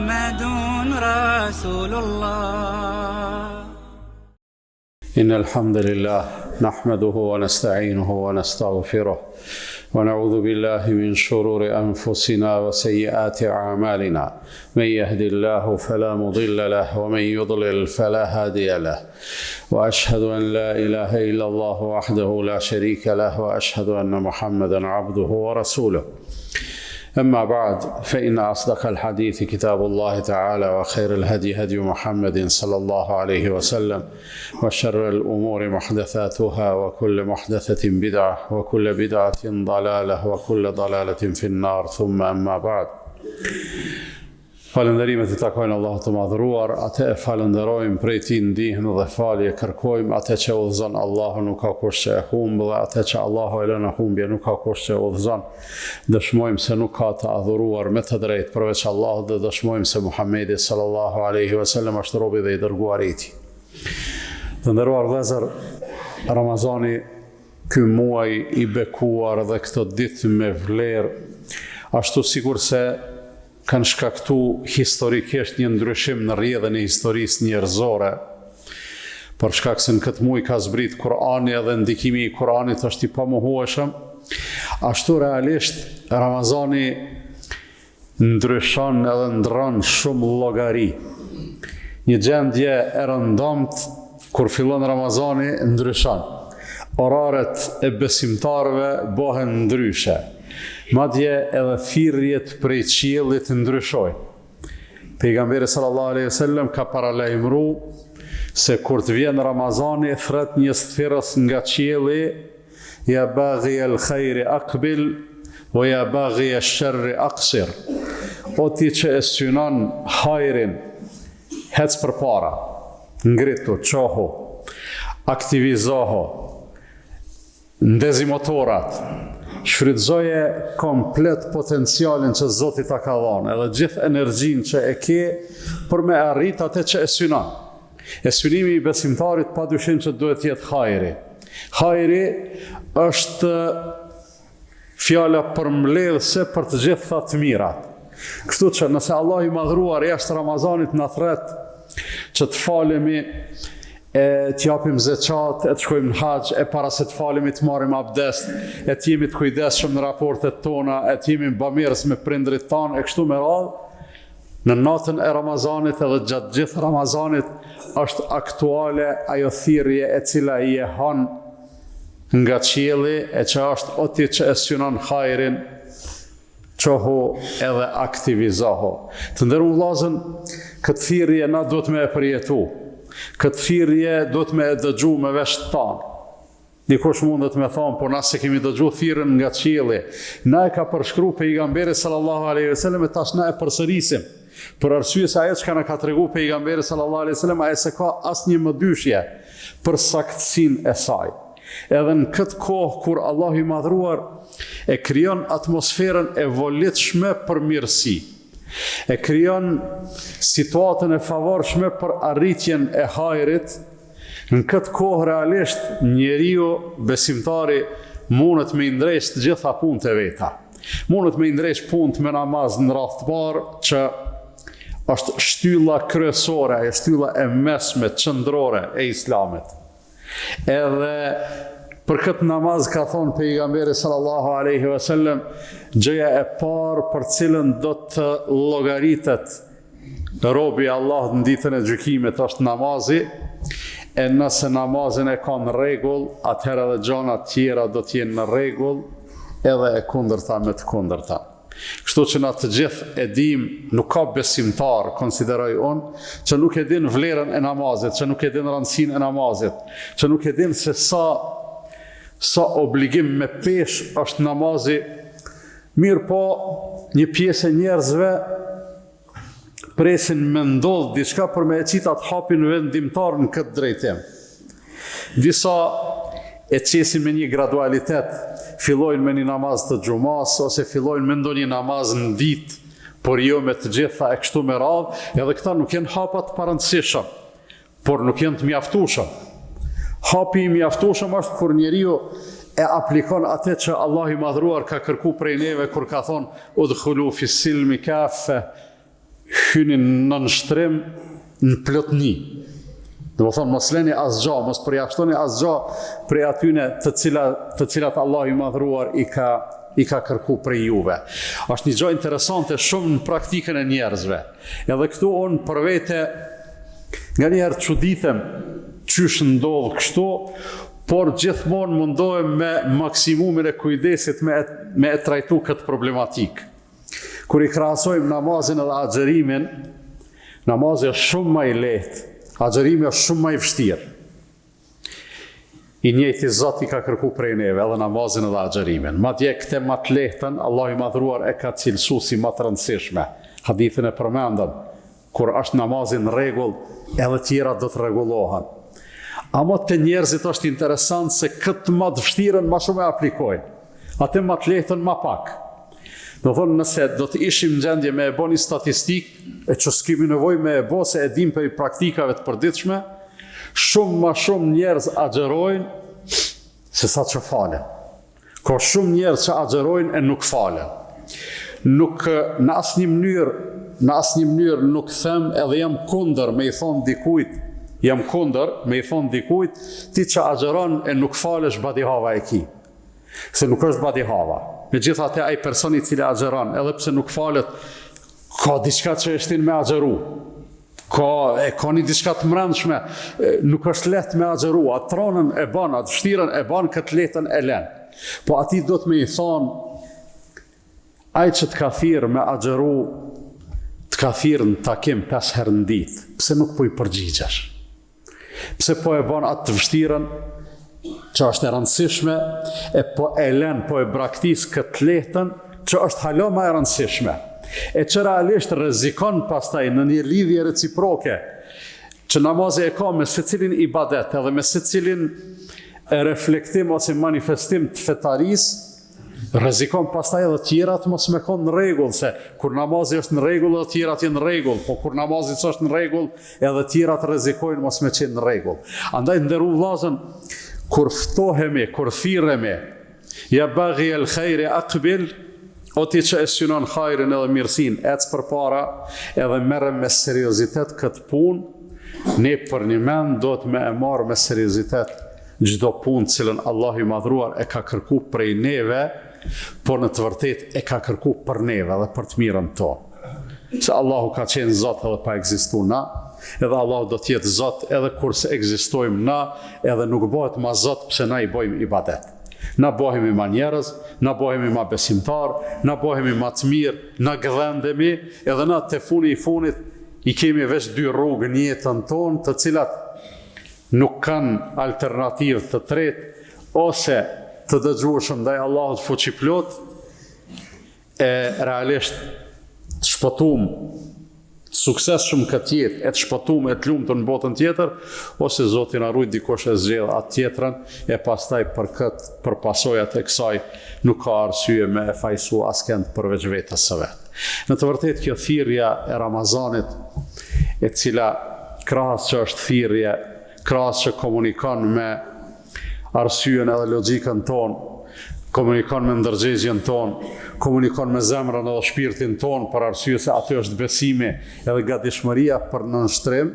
محمد رسول الله. إن الحمد لله نحمده ونستعينه ونستغفره ونعوذ بالله من شرور أنفسنا وسيئات أعمالنا. من يهد الله فلا مضل له ومن يضلل فلا هادي له، وأشهد أن لا إله إلا الله وحده لا شريك له، وأشهد أن محمدا عبده ورسوله. أما بعد، فإن أصدق الحديث كتاب الله تعالى، وخير الهدي هدي محمد صلى الله عليه وسلم، وشر الأمور محدثاتها، وكل محدثة بدعة، وكل بدعة ضلالة، وكل ضلالة في النار. ثم أما بعد. Falënderimet I takojnë Allahut të madhëruar, atë e falenderojmë, prej Tij ndihmë dhe falje kërkojmë, atë që udhëzon Allahu nuk ka kush që e humb, dhe atë që Allahu e lën humbje nuk ka kush që udhëzon. Dëshmojmë se nuk ka të adhuruar me të drejtë përveç Allahut, dhe dëshmojmë se Muhamedi sallallahu alaihi wasallam është robi dhe I dërguari I Tij. Të nderuar vëllezër, Ramazani, ky muaj I bekuar dhe këtë ditë me vlerë, ashtu sikur se kanë shkaktu historikisht një ndryshim në rrjedhën e historisë njerëzore, për shkak se në këtë muaj ka zbrit Kurani dhe ndikimi I Kuranit është I pamohueshëm, ashtu realisht Ramazani ndryshon edhe ndron shumë llogari. Një gjendje e rëndomt kur fillon Ramazani ndryshon. Oraret e besimtarëve bëhen ndryshe. Madje edhe thirrjet prej qiellit ndryshojnë. Pejgamberi sallallahu alaihi wasallam ka paralajmëruar se kur të vjen Ramazani, thret një thirrës nga qielli: ya baghi al-khairi aqbil wa ya baghi ash-sharri aqsir. O ti që e synon hajrin, hec përpara, ngritu, çohu, aktivizohu, ndezi motorat, shfrytëzoje komplet potencialin që Zoti ta ka dhënë, edhe gjithë energjinë që e ke për me arrit atë që e synon. E synimi I besimtarit padyshim që duhet jetë hajri. Hajri është fjala përmbledhëse për të gjitha të mirat. Kështu që nëse Allah I madhruar jashtë Ramazanit na thret që të falemi, e t'japim zeqat, e të shkojmë në haxh, e para se të falemi të marrim abdest, e të jemi të kujdesshëm në raportet tona, e të jemi bamirës me prindrit tanë, e kështu me radhë, në natën e Ramazanit edhe gjatë gjithë Ramazanit është aktuale ajo thirrje e cila I e han nga qielli, e që është o ti që e synon hajrin, çohu edhe aktivizohu. Të nderuar vëllezër, këtë thirrje na duhet me e përjetu. Këtë thirrje duhet me e dëgju me vesht tanë. Dikush mundet me thonë, por na se kemi dëgju thirrjen nga qielli. Na e ka përshkruar pejgamberi sallallahu alaihi wasallam, e tash na e përsërisim. Për arsye se ajo që na ka treguar pejgamberi sallallahu alaihi wasallam, ai se ka asnjë mëdyshje për saktësinë e saj. Edhe në këtë kohë kur Allahu I madhruar e krijon atmosferën e volitshme për mirësi, e krijon situatën e favorshme për arritjen e hajrit, në këtë kohë realisht njeriu besimtari mundet me ndresh të gjitha punët e veta. Mundet me ndresh punët me namaz në radhë të parë, që është shtylla kryesore, e shtylla e mesme, qendrore e Islamit. Edhe për këtë namaz ka thonë pejgamberi sallallahu alaihi wasallam, gjëja e parë për cilën do të llogaritet robi I Allahut në ditën e gjykimit është namazi, e nëse namazin e ka në rregull, atëherë edhe gjërat tjera do të jenë në rregull, edhe e kundërta me të kundërta. Kështu që na të gjithë e dim, nuk ka besimtar, konsideroj unë, që nuk e din vlerën e namazit, që nuk e din rëndësinë e namazit, që nuk e din se sa obligim me pesh është namazi. Mirë po, një pjesë e njerëzve presin me ndodh diçka për me e citat hapin vendimtar në këtë drejtim. Disa e qesin me një gradualitet, fillojnë me një namaz të xumas, ose fillojnë me ndonjë namaz në ditë, por jo me të gjitha e kështu me radhë, edhe këta nuk janë hapa të parëndësishëm, por nuk janë të mjaftueshëm. Hapi I mjaftueshëm është kur njeriu e aplikon atë që Allah I madhruar ka kërku prej neve, kur ka thonë udkhulu fi silmi kafe, hynin në nështrim në plotni. Dhe më thonë, mos leni asgja, mos përjashtoni asgja prej atyne të cilat Allah i madhruar i ka kërku prej juve. Është një gjë interesante shumë në praktikën e njerëzve. Edhe këtu unë për vete nga njerë çuditem qysh ndodhë kështu, por gjithmonë mundohem me maksimumin e kujdesit me e trajtu këtë problematik. Kur i krahasojmë namazin edhe agjerimin, namazi është shumë më i lehtë, agjerimi është shumë më i vështirë. I njëjti Zot i ka kërku prej neve edhe namazin edhe agjerimin. Madje këte më të lehtën, Allah i madhruar e ka cilësu si më të rëndësishme. Hadithin e përmendëm, kur është namazin në rregull, edhe tjera do të rregullohen. Ama të njerëzit është interesant se këtë më të vështirën më shumë e aplikojnë. Atë më të lehtën më pak. Do thonë, nëse do të ishim në gjendje me e bo një statistik, e që s'kemi nevoj me e bo se e dim për i praktikave të përditshme, shumë ma shumë njerëz agjerojnë se sa që falen. Ka shumë njerëz që agjerojnë e nuk falen. Nuk, në asnjë mënyrë nuk them edhe jam kundër me i thonë dikujt, ti që agjeron e nuk falesh badihava e ki. Se nuk është badihava. Me gjitha te ai personi cili agjeron, edhe pse nuk falet, ka diçka që eshtin me agjeru. Ka një diçka të mrendshme, nuk është lehtë me agjeru, atë tronën e ban, atë vështirën e ban, këtë lehtën e len. Po ati do të me i thonë, ai që të ka thirë me agjeru, të ka thirë në takim 5 herë në ditë, pse nuk po i përgjigjesh? Pse po e ban atë të vështirën, që është e rëndësishme, e po e len, po e braktis këtë lehtën, që është halo ma e rëndësishme. E që realisht rrezikon pastaj në një lidhje reciproke, që namazi e ka me secilin ibadet, edhe me secilin reflektim ose manifestim të fetarisë, rrezikon pastaj edhe tjerat mos me konë në rregull, se kur namazi është në rregull edhe tjerat jenë në rregull, po kur namazi është në rregull edhe tjerat rrezikojnë mos me qenë në rregull. Andaj nderu vllazën, kur ftohemi, kur thirremi, ja baghi el khejri aqbil, o ti që e synon hajrin edhe mirësin, ec përpara edhe merrem me seriozitet këtë punë, ne për një mend do të me e marrë me seriozitet çdo punë cilën Allah i madhruar e ka kërku prej neve, por në të vërtet e ka kërku për neve dhe për të mirën tonë. Se Allahu ka qenë Zot edhe pa ekzistu na, edhe Allahu do t'jetë Zot edhe kur se ekzistojmë na, edhe nuk bëhet ma Zot pse na i bojmë ibadet. Na bëhemi ma njerëz, na bëhemi ma besimtar, na bëhemi ma të mirë, na gëdhendemi, edhe na të funi i funit i kemi veç 2 rrugë në jetën tonë, të cilat nuk kanë alternativë të tretë, ose të dëgjueshëm ndaj Allahut fuqiplot, e realisht të shpëtum, të suksesshëm këtë jetë, e të shpëtum, e të lumtur në botën tjetër, ose Zoti na ruaj dikush e zgjedh atë tjetrën, e pastaj për pasojat e kësaj nuk ka arsye me e fajsu askënd përveç vetes së vet. Në të vërtetë kjo thirrja e Ramazanit, e cila krahas që është thirrje, krahas që komunikon me arsyen edhe logjikën tonë, komunikon me ndërgjegjen tonë, komunikon me zemrën edhe shpirtin tonë, për arsye se aty është besimi edhe gatishmëria për nënshtrim.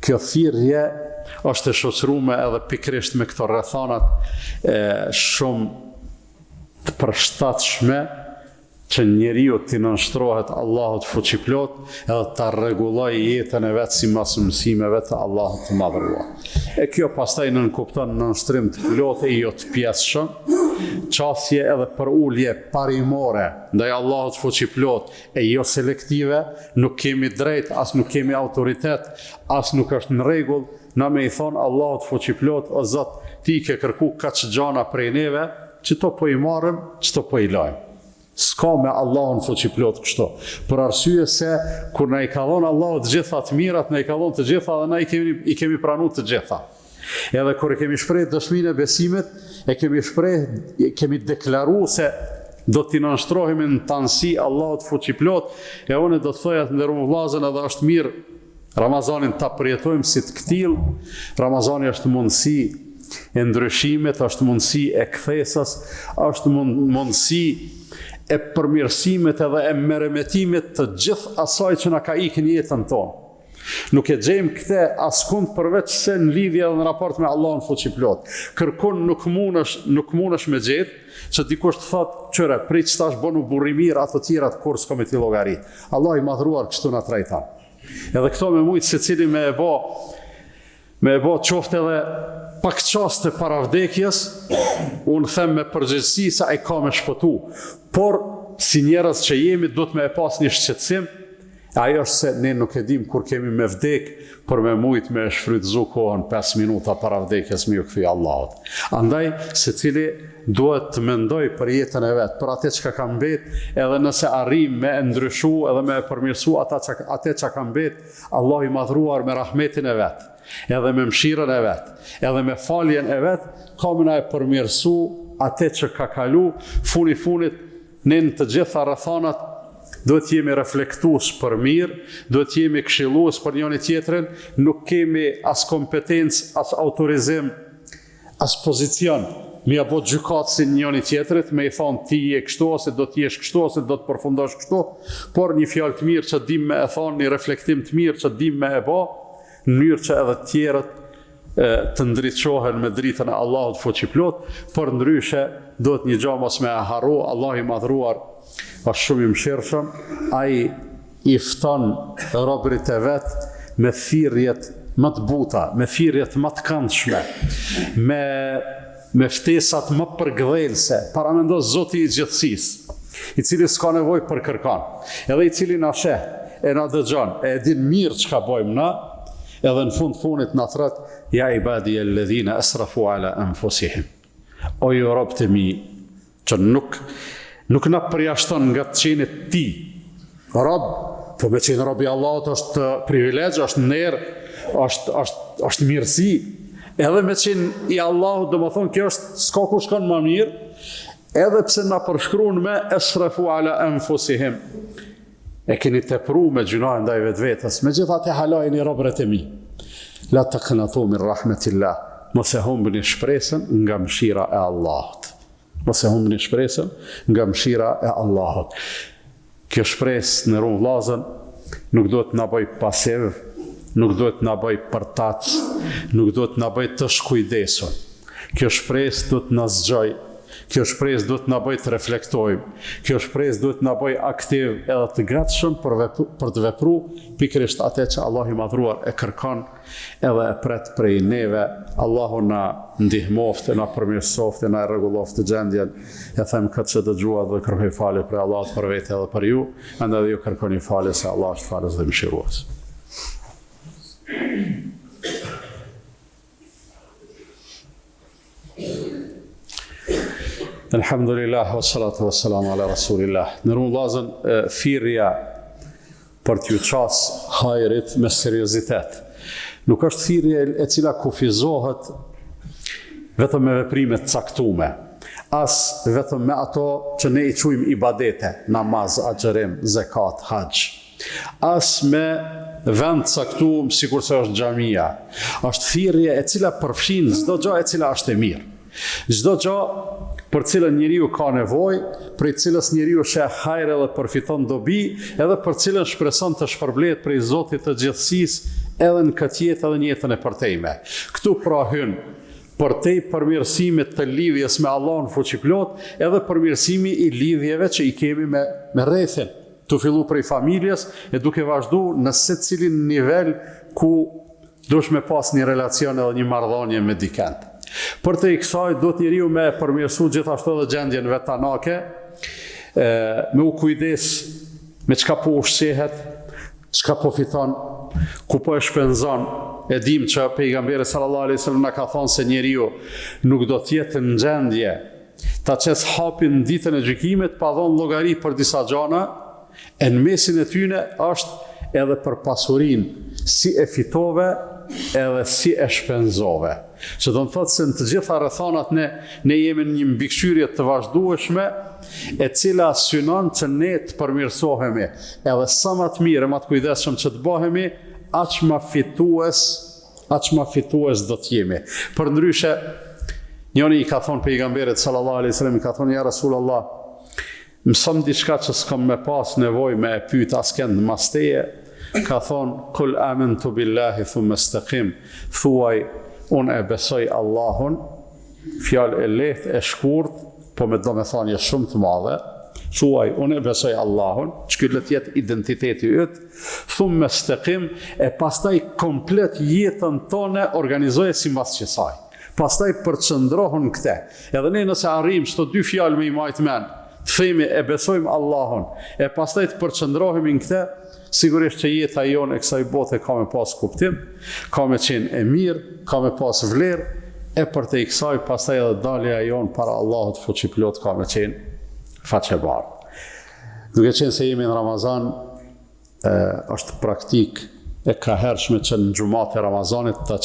Kjo thirrje është e shoqëruar edhe pikërisht me këto rrethanat shumë të përshtatshme që njeriu t'i nënshtrohet Allahut fuqiplot edhe ta rregullojë jetën e vet sipas mësimeve të Allahut të madhëruar. E kjo pastaj nënkupton nënshtrim të plot e jo të pjesshëm, qasje edhe për ulje parimore ndaj Allahut fuqiplot e jo selektive, nuk kemi drejt, as nuk kemi autoritet, as nuk është në rregull, na me i thonë Allahut fuqiplot, o Zot, ti ke kërku kaq gjana prej neve, çto po i marrim, çto po i lajm. S'ka me Allahun fuqiplot kështu. Për arsye se kur na i ka dhënë Allahu të gjitha të mirat, na i ka dhënë të gjitha dhe na i kemi pranuar të gjitha. Edhe kur e kemi shpreh dëshminë e besimit, kemi deklaruar se do t'i nënshtrohemi në tanësi Allahut fuqiplot, e unë do të thoja të nderuar vllazën, edhe është mirë Ramazanin ta përjetojmë si të këtill. Ramazani është mundësi e ndryshimit, është mundësi e kthesës, është mundësi e përmirësimit edhe e merremetimit të gjithë asaj që na ka ikën jetën tonë. Nuk e gjejmë këte askund përveç se në lidhje dhe në raport me Allahun fuqiplot. Kërkon nuk mundesh me gjetë që dikush të thotë, qëre, prej që tash bënu burri mirë, ato tjera të kur s'ko me ti llogarit. Allah i madhruar kështu na trajton. Edhe këto me mujtë se cili me e bo qofte edhe pak qaste para vdekjes, unë them me përgjegjësi sa e ka me shpëtu. Por, si njerëz që jemi, do të me e pas një shqetësim, ajo është se ne nuk e dim kur kemi me vdek, për me mujt me shfrytëzu kohën 5 minuta para vdekjes me ju kthye Allahut. Andaj, secili duhet të mendoj për jetën e vet, për atë që ka mbet, edhe nëse arrim me ndryshu edhe me përmirësu atë që ka mbet, Allah i madhruar me rahmetin e vet, edhe me mëshirën e vet, edhe me faljen e vet, ka më na e përmirësu atë që ka kalu, funit ne në të gjitha rrethanat duhet jemi reflektues për mirë, duhet jemi këshillues për njëri tjetrin, nuk kemi as kompetencë, as autorizim, as pozicion, me apo gjykat si njëri tjetrit, me i thonë ti je kështu, ose do të jesh kështu, ose do të përfundosh kështu, por një fjalë të mirë që dim me e thonë, një reflektim të mirë që dim me e bë, në mënyrë që edhe të tjerët të ndriçohen me dritën e Allahut fuqiplot, por ndryshe duhet një gjë mos me e harru, Allah i madhruar është shumë i mëshirshëm, ai i fton robërit e vet me thirrjet më të buta, me thirrjet më të këndshme, me ftesat më përgdhelëse. Paramendo Zoti i gjithësisë, i cili s'ka nevojë për kërkan, edhe i cili na sheh, e na dëgjon, e din mirë çka bëjmë na, edhe në fundit na thret ja ibadi alladhina asrafu ala anfusihim. O ju robët e mi, që nuk na përjashton nga të qenit ti. Rob, po me qenë robi Allahut është privilegj, është ner, është mirësi. Edhe me qenë i Allahut, do më thonë, kjo është s'ka ku shkon më mirë, edhe pse na përshkruan me asrafu ala anfusihim. E keni tepru me gjuna ndaj vetvetes, megjithatë halajini robërit e mi. La taqnatu min rahmetillah. Mos e humbni shpresën nga mëshira e Allahut. Mos e humbni shpresën nga mëshira e Allahut. Kjo shpresë në rrugë vllazën nuk duhet na bëj pasiv, nuk duhet na bëj përtac, nuk duhet na bëj të shkujdesur. Kjo shpresë duhet na zgjoj. Kjo shpresë duhet na bëj të reflektojmë. Kjo shpresë duhet na bëj aktiv edhe të gatshëm për të vepruar pikërisht atë që Allah i madhruar e kërkon edhe e pret prej neve. Allahu na ndihmoft, na përmirësoft, na rregulloft të gjendjen. Ja them këtë që dëgjua dhe kërkoj falje për Allahut, për vete edhe për ju, andaj ju kërkoni falje se Allah është falës dhe mëshirues. Alhamdulillah, wassalatu wassalamu ala rasulillah. Në rrugë vllazën, thirrja për t'ju qas hajrit me seriozitet. Nuk është thirrje e cila kufizohet vetëm me veprime të caktuara, as vetëm me ato që ne i quajmë ibadete, namaz, agjërim, zakat, haxh. As me vend caktuar sikurse është xhamia. Është thirrje e cila përfshin çdo gjë e cila është e mirë. Çdo gjë për cilën njeriu ka nevojë, për cilës njeriu sheh hajër dhe përfiton dobi, edhe për cilën shpreson të shpërblet prej Zotit të gjithësisë, edhe në këtë jetë edhe në jetën e përtejme. Këtu pra hyn përtej përmirësimit të lidhjes me Allahun fuqiplot, edhe përmirësimi i lidhjeve që i kemi me rrethin, të fillu prej familjes e duke vazhdu në secilin nivel ku dush me pas një relacion edhe një marrëdhënie me dikën. Për të i kësaj, do të njeriu me përmirësu gjithashtu edhe gjendjen vetanake, me u kujdes me çka po ushqehet, çka po fiton, ku po e shpenzon. E dim që pejgamberi sallallahu alaihi wasallam na ka thonë se njeriu nuk do të jetë në gjendje ta qes hapin ditën e gjykimit pa dhënë llogari për disa gjëra, e në mesin e tyne është edhe për pasurinë, si e fitove edhe si e shpenzove. Që do të thotë se në të gjitha rrethanat ne jemi në një mbikëqyrje të vazhdueshme, e cila synon që ne të përmirësohemi, edhe sa më të mirë, më të kujdesshëm që të bëhemi, aq më fitues do të jemi. Përndryshe, njëri i ka thonë pejgamberit sallallahu alaihi wasallam, i ka thonë ja Rasulullah, mësëm diçka që s'kam me pas nevoj me e pyet askend mas teje, ka thonë, kul amantu billahi thumma istaqim, thuaj, unë e besoj Allahun, fjalë e lehtë, e shkurt, po me do me thanje shumë të madhe, thuaj, unë e besoj Allahun, që këtë jetë identiteti ytë, thumma istaqim, e pastaj komplet jetën tone organizoje si mbas qësaj. Pastaj përqëndrohën këte. Edhe ne nëse arrim çto dy fjalë me i majtë men, të themi e besojmë Allahun, e pastaj të përqëndrohemi në këte, sigurisht që jeta jonë e kësaj bote ka me pas kuptim, ka me qenë e mirë, ka me pas vlerë, e për të i kësaj pastaj edhe dalja jonë para Allahut fuqiplot ka me qenë faqe bardhë. Duke qenë se jemi në Ramazan, është praktik e ka hershme që në gjumat e Ramazanit ta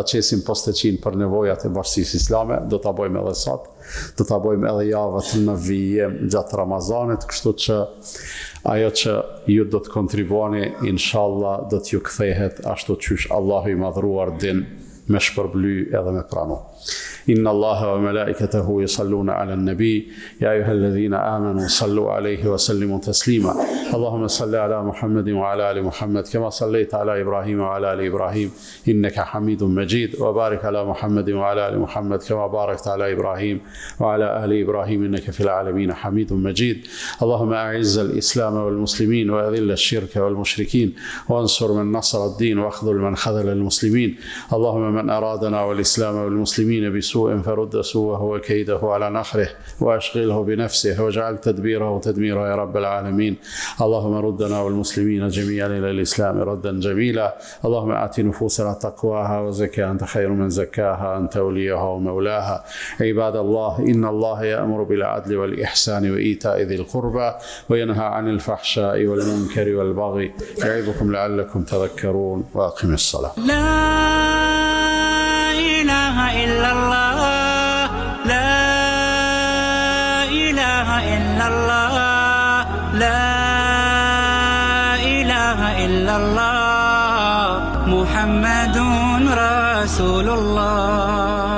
qesim posteqin për nevojat e bashkësisë islame, do ta bëjmë edhe sot, do ta bëjmë edhe javët në vijem gjatë Ramazanit, kështu që ajo që ju do të kontribuani, inshallah do t'ju kthehet ashtu qysh Allahu i madhruar din me shpërbly edhe me pranu. Inna Allaha wa malaikatahu yusalluna ala an-nabi ya ayyuhalladhina amanu sallu alayhi wa sallimu taslima. Allahumma salli ala Muhammadin wa ala ali Muhammad kama sallaita ala Ibrahim wa ala ali Ibrahim innaka Hamidum Majid wa barik ala Muhammadin wa ala ali Muhammad kama barakta ala Ibrahim wa ala ali Ibrahim innaka fil alamin Hamidum Majid. Allahumma a'izz al-islam wal muslimin wa adhill ash-shirka wal mushrikin wa ansur man nasara ad-din wa akhdhul man khadhala al-muslimin. Allahumma من أرادنا والإسلام والمسلمين بسوء فرد سوءه وكيده على نحره وأشغله بنفسه واجعل تدبيره تدميره يا رب العالمين. اللهم ردنا والمسلمين جميعا إلى الإسلام ردا جميلا. اللهم آت نفوسنا تقواها وزكها أنت خير من زكاها أنت وليها ومولاها. عباد الله إن الله يأمر بالعدل والإحسان وإيتاء ذي القربى وينهى عن الفحشاء والمنكر والبغي يعظكم لعلكم تذكرون وأقم الصلاة. إله إلا الله لا إله إلا الله لا إله إلا الله محمد رسول الله.